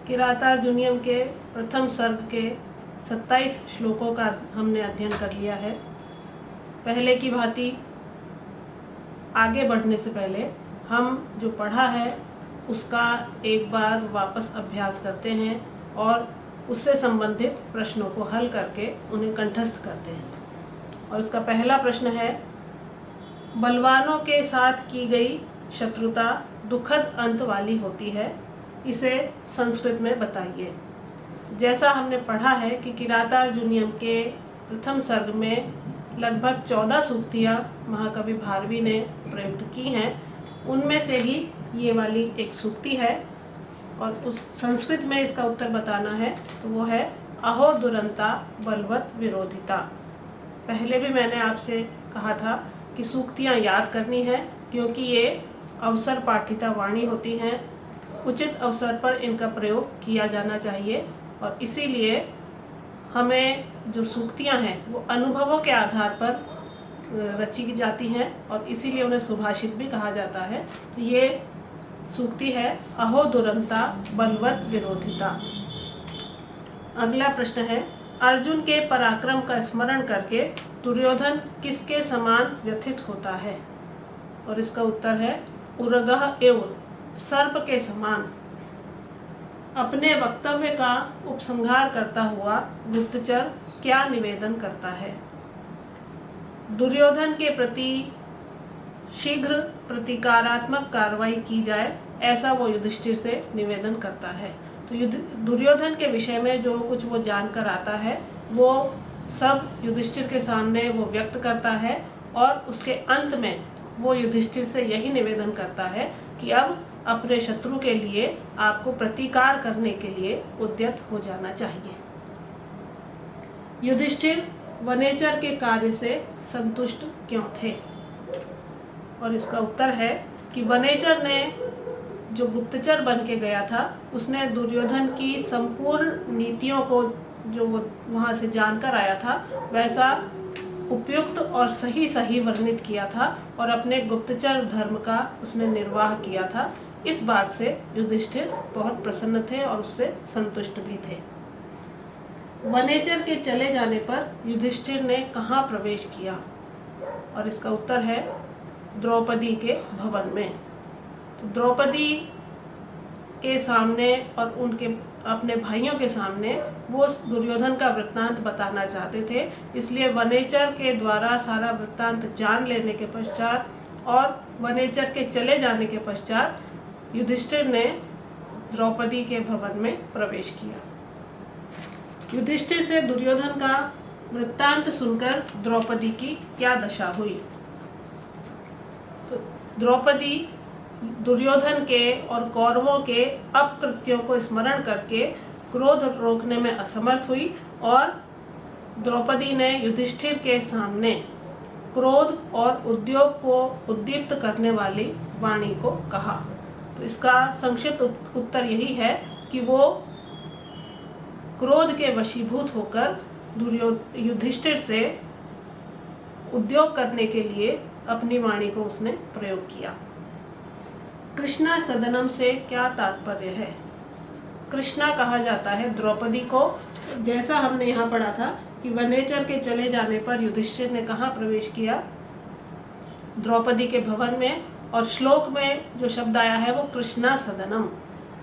किरातार्जुनीयम के प्रथम सर्ग के 27 श्लोकों का हमने अध्ययन कर लिया है। पहले की भांति आगे बढ़ने से पहले हम जो पढ़ा है उसका एक बार वापस अभ्यास करते हैं और उससे संबंधित प्रश्नों को हल करके उन्हें कंठस्थ करते हैं। और उसका पहला प्रश्न है, बलवानों के साथ की गई शत्रुता दुखद अंत वाली होती है, इसे संस्कृत में बताइए। जैसा हमने पढ़ा है कि किरातार्जुनीयम के प्रथम सर्ग में लगभग 14 सूक्तियाँ महाकवि भारवी ने प्रयुक्त की हैं, उनमें से ही ये वाली एक सूक्ति है और उस संस्कृत में इसका उत्तर बताना है तो वो है अहो दुरंता बलवत विरोधिता। पहले भी मैंने आपसे कहा था कि सूक्तियाँ याद करनी है क्योंकि ये अवसर पाठिता वाणी होती हैं, उचित अवसर पर इनका प्रयोग किया जाना चाहिए और इसीलिए हमें जो सूक्तियाँ हैं वो अनुभवों के आधार पर रची जाती हैं और इसीलिए उन्हें सुभाषित भी कहा जाता है। तो ये सूक्ति है अहो दुरंता बलवत विरोधिता। अगला प्रश्न है, अर्जुन के पराक्रम का स्मरण करके दुर्योधन किसके समान व्यथित होता है? और इसका उत्तर है उरगह एव, सर्प के समान। अपने वक्तव्य का उपसंहार करता हुआ गुप्तचर क्या निवेदन करता है? दुर्योधन के प्रति शीघ्र प्रतिकारात्मक कार्रवाई की जाए, ऐसा वो युधिष्ठिर से निवेदन करता है। तो दुर्योधन के विषय में जो कुछ वो जानकर आता है वो सब युधिष्ठिर के सामने वो व्यक्त करता है और उसके अंत में वो युधिष्ठिर से यही निवेदन करता है कि अब अपने शत्रु के लिए आपको प्रतिकार करने के लिए उद्यत हो जाना चाहिए। युधिष्ठिर वनेचर के कार्य से संतुष्ट क्यों थे? और इसका उत्तर है कि वनेचर ने जो गुप्तचर बन के गया था उसने दुर्योधन की संपूर्ण नीतियों को जो वो वहाँ से जानकर आया था वैसा उपयुक्त और सही वर्णित किया था और अपने गुप्तचर धर्म का उसने निर्वाह किया था। इस बात से युधिष्ठिर बहुत प्रसन्न थे और उससे संतुष्ट भी थे। वनेचर के चले जाने पर युधिष्ठिर ने कहाँ प्रवेश किया? और इसका उत्तर है द्रौपदी के भवन में। तो द्रौपदी के सामने और उनके अपने भाइयों के सामने वो दुर्योधन का वृत्तांत बताना चाहते थे, इसलिए वनेचर के द्वारा सारा वृत्तांत जान लेने के पश्चात और वनेचर के चले जाने के पश्चात युधिष्ठिर ने द्रौपदी के भवन में प्रवेश किया। युधिष्ठिर से दुर्योधन का वृत्तांत सुनकर द्रौपदी की क्या दशा हुई? तो द्रौपदी दुर्योधन के और कौरवों के अपकृत्यों को स्मरण करके क्रोध रोकने में असमर्थ हुई और द्रौपदी ने युधिष्ठिर के सामने क्रोध और उद्योग को उद्दीप्त करने वाली वाणी को कहा। तो इसका संक्षिप्त उत्तर यही है कि वो क्रोध के वशीभूत होकर युधिष्ठिर से उद्योग करने के लिए अपनी वाणी को उसने प्रयोग किया। कृष्णा सदनम से क्या तात्पर्य है? कृष्णा कहा जाता है द्रौपदी को। जैसा हमने यहाँ पढ़ा था कि वनेचर के चले जाने पर युधिष्ठिर ने कहाँ प्रवेश किया? द्रौपदी के भवन में। और श्लोक में जो शब्द आया है वो कृष्णा सदनम।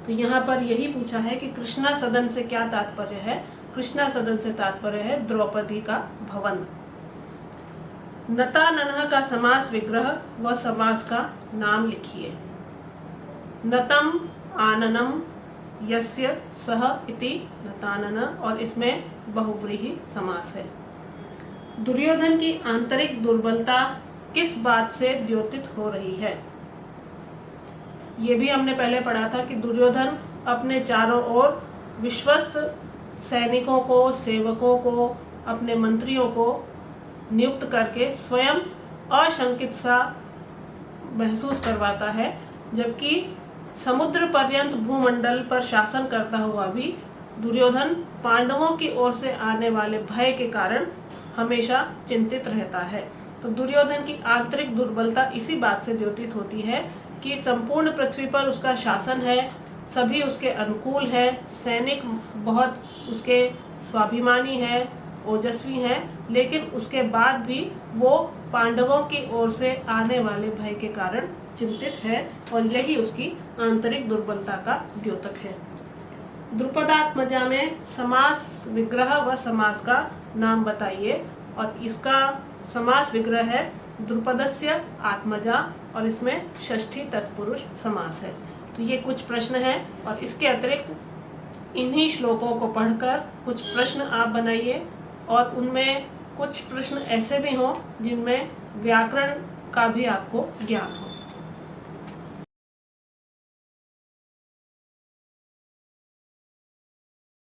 तो यहाँ पर यही पूछा है कि कृष्णा सदन से क्या तात्पर्य है? कृष्णा सदन से तात्पर्य है द्रौपदी का भवन। नता ननह का समास विग्रह व समास का नाम लिखिए। नतम आननम यस्य सह इति नतानन, और इसमें बहुव्रीहि समास है। दुर्योधन की आंतरिक दुर्बलता किस बात से द्योतित हो रही है? ये भी हमने पहले पढ़ा था कि दुर्योधन अपने चारों ओर विश्वस्त सैनिकों को, सेवकों को, अपने मंत्रियों को नियुक्त करके स्वयं अशंकित सा महसूस करवाता है, जबकि समुद्र पर्यंत भूमंडल पर शासन करता हुआ भी दुर्योधन पांडवों की ओर से आने वाले भय के कारण हमेशा चिंतित रहता है। तो दुर्योधन की आंतरिक दुर्बलता इसी बात से द्योतित होती है कि संपूर्ण पृथ्वी पर उसका शासन है सभी उसके अनुकूल है, सैनिक बहुत उसके स्वाभिमानी है, ओजस्वी हैं, लेकिन उसके बाद भी वो पांडवों की ओर से आने वाले भय के कारण चिंतित है और यही उसकी आंतरिक दुर्बलता का द्योतक है। द्रुपदात्मजा में समास विग्रह व समास का नाम बताइए, और इसका समास विग्रह है द्रुपदस्य आत्मजा और इसमें षष्ठी तत्पुरुष समास है। तो ये कुछ प्रश्न हैं और इसके अतिरिक्त इन्हीं श्लोकों को पढ़कर कुछ प्रश्न आप बनाइए और उनमें कुछ प्रश्न ऐसे भी हों जिनमें व्याकरण का भी आपको ज्ञान हो।